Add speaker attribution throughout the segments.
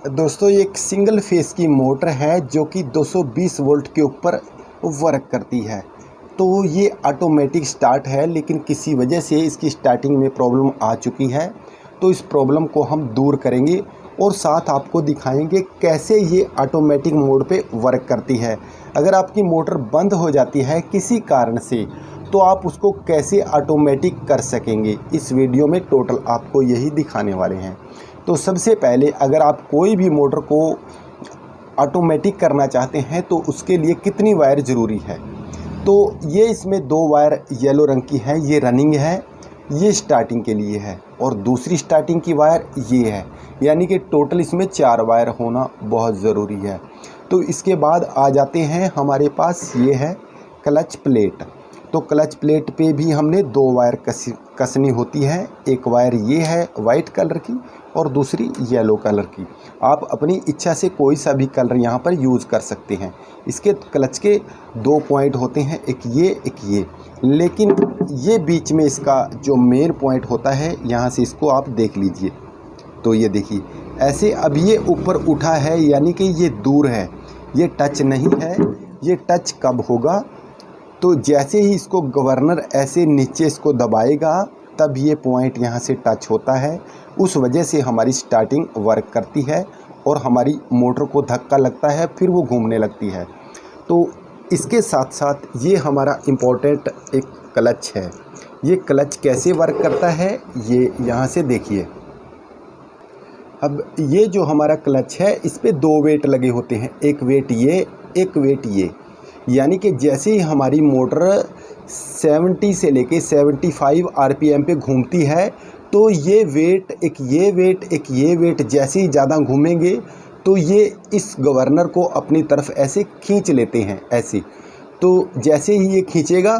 Speaker 1: दोस्तों ये एक सिंगल फेस की मोटर है जो कि 220 वोल्ट के ऊपर वर्क करती है। तो ये ऑटोमेटिक स्टार्ट है, लेकिन किसी वजह से इसकी स्टार्टिंग में प्रॉब्लम आ चुकी है। तो इस प्रॉब्लम को हम दूर करेंगे और साथ आपको दिखाएंगे कैसे ये ऑटोमेटिक मोड पे वर्क करती है। अगर आपकी मोटर बंद हो जाती है किसी कारण से, तो आप उसको कैसे ऑटोमेटिक कर सकेंगे। इस वीडियो में टोटल आपको यही दिखाने वाले हैं। तो सबसे पहले अगर आप कोई भी मोटर को ऑटोमेटिक करना चाहते हैं तो उसके लिए कितनी वायर ज़रूरी है। तो ये इसमें 2 वायर येलो रंग की है, ये रनिंग है, ये स्टार्टिंग के लिए है, और दूसरी स्टार्टिंग की वायर ये है। यानी कि टोटल इसमें 4 वायर होना बहुत ज़रूरी है। तो इसके बाद आ जाते हैं हमारे पास ये है क्लच प्लेट। तो क्लच प्लेट पे भी हमने 2 वायर कसनी होती है। एक वायर ये है वाइट कलर की और दूसरी येलो कलर की। आप अपनी इच्छा से कोई सा भी कलर यहाँ पर यूज़ कर सकते हैं। इसके क्लच के 2 पॉइंट होते हैं, एक ये। लेकिन ये बीच में इसका जो मेन पॉइंट होता है, यहाँ से इसको आप देख लीजिए। तो ये देखिए ऐसे अब ये ऊपर उठा है, यानी कि ये दूर है, ये टच नहीं है। ये टच कब होगा, तो जैसे ही इसको गवर्नर ऐसे नीचे इसको दबाएगा तब ये पॉइंट यहाँ से टच होता है। उस वजह से हमारी स्टार्टिंग वर्क करती है और हमारी मोटर को धक्का लगता है, फिर वो घूमने लगती है। तो इसके साथ साथ ये हमारा इम्पोर्टेंट एक क्लच है। ये क्लच कैसे वर्क करता है ये यहाँ से देखिए। अब ये जो हमारा क्लच है इस पे 2 वेट लगे होते हैं, एक वेट ये, एक वेट ये। यानी कि जैसे ही हमारी मोटर 70 से लेके 75 आरपीएम पे घूमती है, तो ये वेट, एक ये वेट, एक ये वेट जैसे ही ज़्यादा घूमेंगे तो ये इस गवर्नर को अपनी तरफ ऐसे खींच लेते हैं, ऐसे। तो जैसे ही ये खींचेगा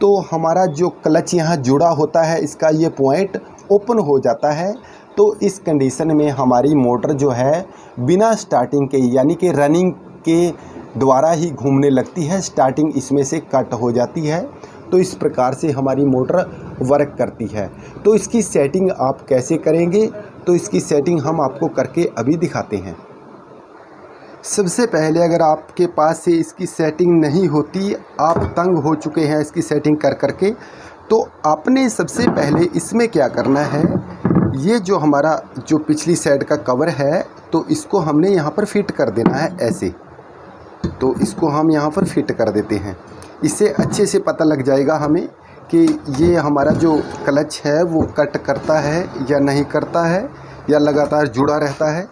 Speaker 1: तो हमारा जो क्लच यहाँ जुड़ा होता है, इसका ये पॉइंट ओपन हो जाता है। तो इस कंडीशन में हमारी मोटर जो है बिना स्टार्टिंग के, यानी कि रनिंग के द्वारा ही घूमने लगती है। स्टार्टिंग इसमें से कट हो जाती है। तो इस प्रकार से हमारी मोटर वर्क करती है। तो इसकी सेटिंग आप कैसे करेंगे, तो इसकी सेटिंग हम आपको करके अभी दिखाते हैं। सबसे पहले अगर आपके पास से इसकी सेटिंग नहीं होती, आप तंग हो चुके हैं इसकी सेटिंग कर करके, तो आपने सबसे पहले इसमें क्या करना है, ये जो हमारा जो पिछली साइड का कवर है, तो इसको हमने यहाँ पर फिट कर देना है ऐसे। तो इसको हम यहाँ पर फिट कर देते हैं। इससे अच्छे से पता लग जाएगा हमें कि ये हमारा जो क्लच है वो कट करता है या नहीं करता है, या लगातार जुड़ा रहता है।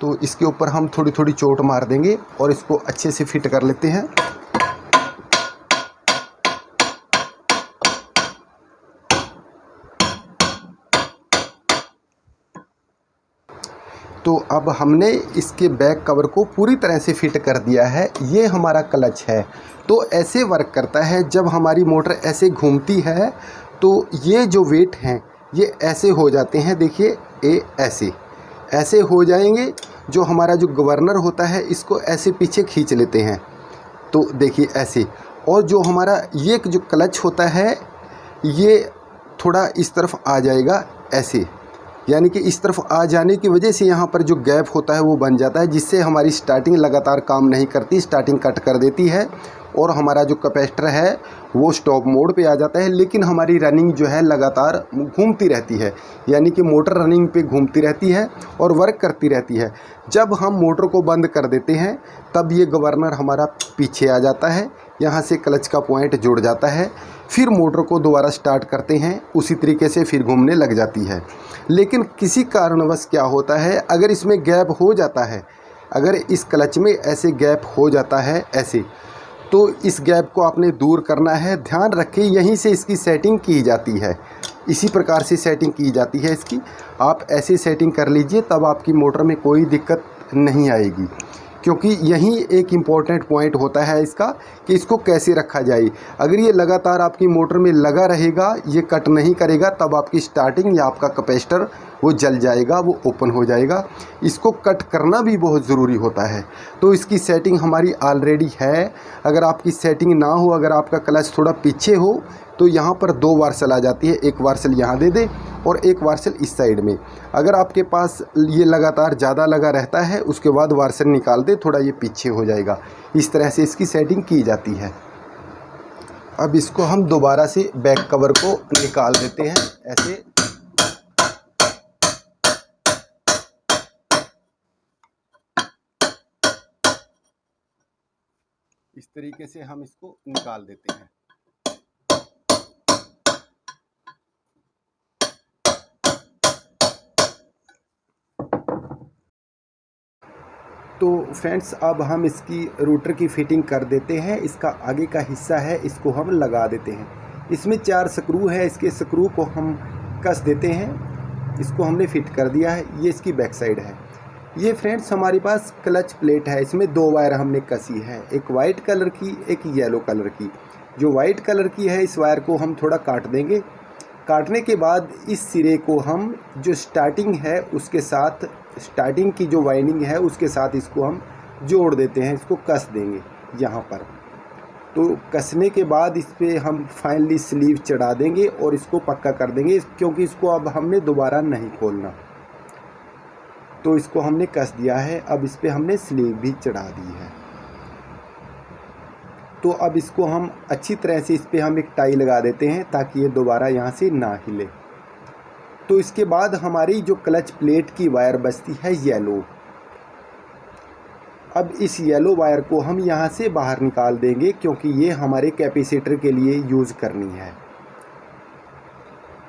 Speaker 1: तो इसके ऊपर हम थोड़ी थोड़ी चोट मार देंगे और इसको अच्छे से फिट कर लेते हैं। तो अब हमने इसके बैक कवर को पूरी तरह से फिट कर दिया है। ये हमारा क्लच है। तो ऐसे वर्क करता है, जब हमारी मोटर ऐसे घूमती है तो ये जो वेट हैं ये ऐसे हो जाते हैं। देखिए ये ऐसे हो जाएंगे। जो हमारा जो गवर्नर होता है इसको ऐसे पीछे खींच लेते हैं। तो देखिए ऐसे। और जो हमारा ये जो क्लच होता है ये थोड़ा इस तरफ आ जाएगा ऐसे, यानी कि इस तरफ आ जाने की वजह से यहाँ पर जो गैप होता है वो बन जाता है, जिससे हमारी स्टार्टिंग लगातार काम नहीं करती, स्टार्टिंग कट कर देती है और हमारा जो कैपेसिटर है वो स्टॉप मोड पे आ जाता है। लेकिन हमारी रनिंग जो है लगातार घूमती रहती है, यानी कि मोटर रनिंग पे घूमती रहती है और वर्क करती रहती है। जब हम मोटर को बंद कर देते हैं तब ये गवर्नर हमारा पीछे आ जाता है, यहाँ से क्लच का पॉइंट जुड़ जाता है। फिर मोटर को दोबारा स्टार्ट करते हैं, उसी तरीके से फिर घूमने लग जाती है। लेकिन किसी कारणवश क्या होता है, अगर इसमें गैप हो जाता है, अगर इस क्लच में ऐसे गैप हो जाता है ऐसे, तो इस गैप को आपने दूर करना है। ध्यान रखें यहीं से इसकी सेटिंग की जाती है, इसी प्रकार से सेटिंग की जाती है इसकी। आप ऐसे सेटिंग कर लीजिए, तब आपकी मोटर में कोई दिक्कत नहीं आएगी। क्योंकि यही एक इम्पॉर्टेंट पॉइंट होता है इसका कि इसको कैसे रखा जाए। अगर ये लगातार आपकी मोटर में लगा रहेगा, ये कट नहीं करेगा, तब आपकी स्टार्टिंग या आपका कैपेसिटर वो जल जाएगा, वो ओपन हो जाएगा। इसको कट करना भी बहुत ज़रूरी होता है। तो इसकी सेटिंग हमारी ऑलरेडी है। अगर आपकी सेटिंग ना हो, अगर आपका क्लच थोड़ा पीछे हो, तो यहाँ पर 2 वार्सल आ जाती है, एक वार्सल यहाँ दे दे और एक वार्सल इस साइड में। अगर आपके पास ये लगातार ज़्यादा लगा रहता है उसके बाद वार्सल निकाल दे, थोड़ा ये पीछे हो जाएगा। इस तरह से इसकी सेटिंग की जाती है। अब इसको हम दोबारा से बैक कवर को निकाल देते हैं ऐसे। इस तरीके से हम इसको निकाल देते हैं। तो फ्रेंड्स अब हम इसकी रूटर की फिटिंग कर देते हैं। इसका आगे का हिस्सा है इसको हम लगा देते हैं। इसमें 4 स्क्रू है, इसके स्क्रू को हम कस देते हैं। इसको हमने फिट कर दिया है। ये इसकी बैक साइड है। ये फ्रेंड्स हमारे पास क्लच प्लेट है, इसमें 2 वायर हमने कसी है, एक वाइट कलर की एक येलो कलर की। जो वाइट कलर की है इस वायर को हम थोड़ा काट देंगे। काटने के बाद इस सिरे को हम जो स्टार्टिंग है उसके साथ, स्टार्टिंग की जो वाइंडिंग है उसके साथ इसको हम जोड़ देते हैं, इसको कस देंगे यहाँ पर। तो कसने के बाद इस पर हम फाइनली स्लीव चढ़ा देंगे और इसको पक्का कर देंगे, क्योंकि इसको अब हमने दोबारा नहीं खोलना। तो इसको हमने कस दिया है, अब इस पर हमने स्लीव भी चढ़ा दी है। तो अब इसको हम अच्छी तरह से इस पर हम एक टाई लगा देते हैं ताकि ये दोबारा यहाँ से ना हिले। तो इसके बाद हमारी जो क्लच प्लेट की वायर बचती है येलो, अब इस येलो वायर को हम यहाँ से बाहर निकाल देंगे क्योंकि ये हमारे कैपेसिटर के लिए यूज़ करनी है।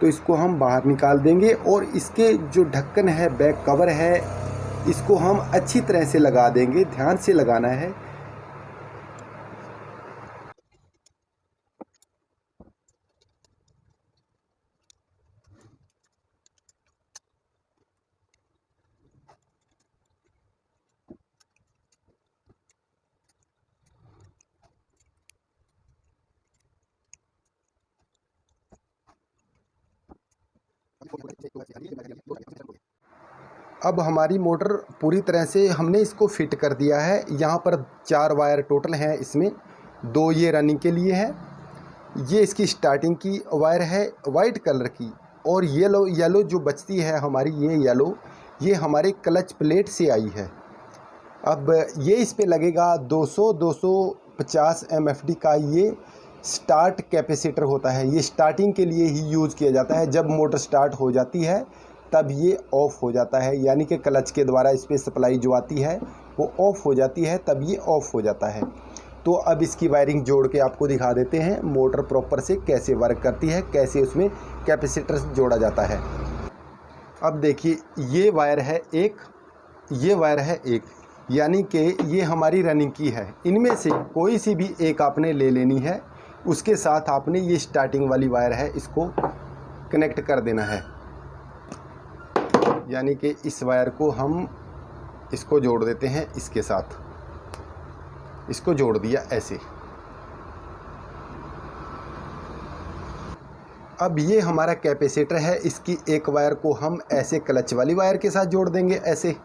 Speaker 1: तो इसको हम बाहर निकाल देंगे और इसके जो ढक्कन है, बैक कवर है, इसको हम अच्छी तरह से लगा देंगे, ध्यान से लगाना है। अब हमारी मोटर पूरी तरह से हमने इसको फिट कर दिया है। यहाँ पर 4 वायर टोटल हैं, इसमें 2 ये रनिंग के लिए है। ये इसकी स्टार्टिंग की वायर है वाइट कलर की, और येलो जो बचती है हमारी, ये येलो ये हमारे क्लच प्लेट से आई है। अब ये इस पे लगेगा 250 MFD का ये स्टार्ट कैपेसिटर होता है। ये स्टार्टिंग के लिए ही यूज़ किया जाता है। जब मोटर स्टार्ट हो जाती है तब ये ऑफ़ हो जाता है, यानी कि क्लच के द्वारा इस पर सप्लाई जो आती है वो ऑफ़ हो जाती है, तब ये ऑफ़ हो जाता है। तो अब इसकी वायरिंग जोड़ के आपको दिखा देते हैं मोटर प्रॉपर से कैसे वर्क करती है, कैसे उसमें कैपेसिटर जोड़ा जाता है। अब देखिए ये वायर है एक, ये वायर है एक, यानी कि ये हमारी रनिंग की है। इनमें से कोई सी भी एक आपने ले लेनी है, उसके साथ आपने ये स्टार्टिंग वाली वायर है इसको कनेक्ट कर देना है। यानी कि इस वायर को हम इसको जोड़ देते हैं इसके साथ, इसको जोड़ दिया ऐसे। अब ये हमारा कैपेसिटर है, इसकी एक वायर को हम ऐसे क्लच वाली वायर के साथ जोड़ देंगे ऐसे,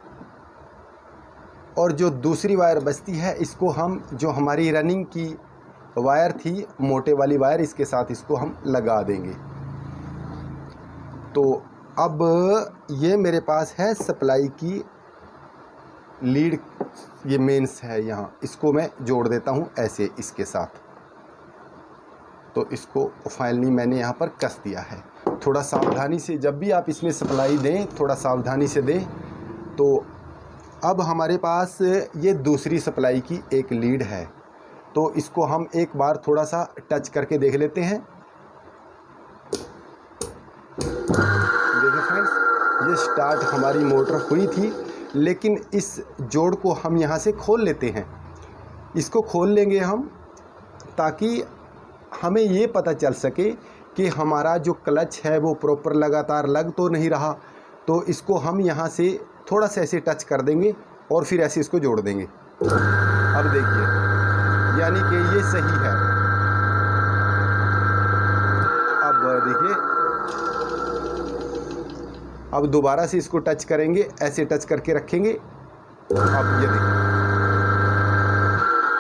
Speaker 1: और जो दूसरी वायर बचती है इसको हम, जो हमारी रनिंग की वायर थी मोटे वाली वायर, इसके साथ इसको हम लगा देंगे। तो अब ये मेरे पास है सप्लाई की लीड, ये मेंस है यहाँ, इसको मैं जोड़ देता हूँ ऐसे इसके साथ। तो इसको फाइनली मैंने यहाँ पर कस दिया है। थोड़ा सावधानी से, जब भी आप इसमें सप्लाई दें थोड़ा सावधानी से दें। तो अब हमारे पास ये दूसरी सप्लाई की एक लीड है, तो इसको हम एक बार थोड़ा सा टच करके देख लेते हैं। देखिए फ्रेंड्स, ये स्टार्ट हमारी मोटर हुई थी, लेकिन इस जोड़ को हम यहाँ से खोल लेते हैं। इसको खोल लेंगे हम, ताकि हमें ये पता चल सके कि हमारा जो क्लच है वो प्रॉपर लगातार लग तो नहीं रहा। तो इसको हम यहाँ से थोड़ा सा ऐसे टच कर देंगे और फिर ऐसे इसको जोड़ देंगे। अब देखिए, यानी कि ये सही है। अब देखिए, अब दोबारा से इसको टच करेंगे, ऐसे टच करके रखेंगे। अब ये देखिए,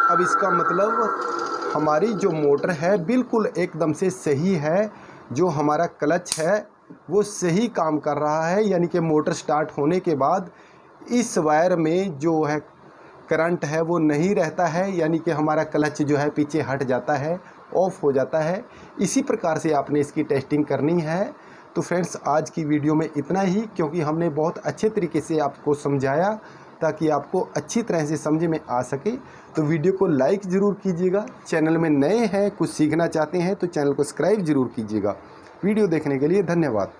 Speaker 1: अब इसका मतलब हमारी जो मोटर है बिल्कुल एकदम से सही है। जो हमारा क्लच है वो सही काम कर रहा है, यानी कि मोटर स्टार्ट होने के बाद इस वायर में जो है करंट है वो नहीं रहता है, यानी कि हमारा क्लच जो है पीछे हट जाता है, ऑफ हो जाता है। इसी प्रकार से आपने इसकी टेस्टिंग करनी है। तो फ्रेंड्स, आज की वीडियो में इतना ही, क्योंकि हमने बहुत अच्छे तरीके से आपको समझाया ताकि आपको अच्छी तरह से समझ में आ सके। तो वीडियो को लाइक ज़रूर कीजिएगा। चैनल में नए हैं, कुछ सीखना चाहते हैं तो चैनल को सब्सक्राइब ज़रूर कीजिएगा। वीडियो देखने के लिए धन्यवाद।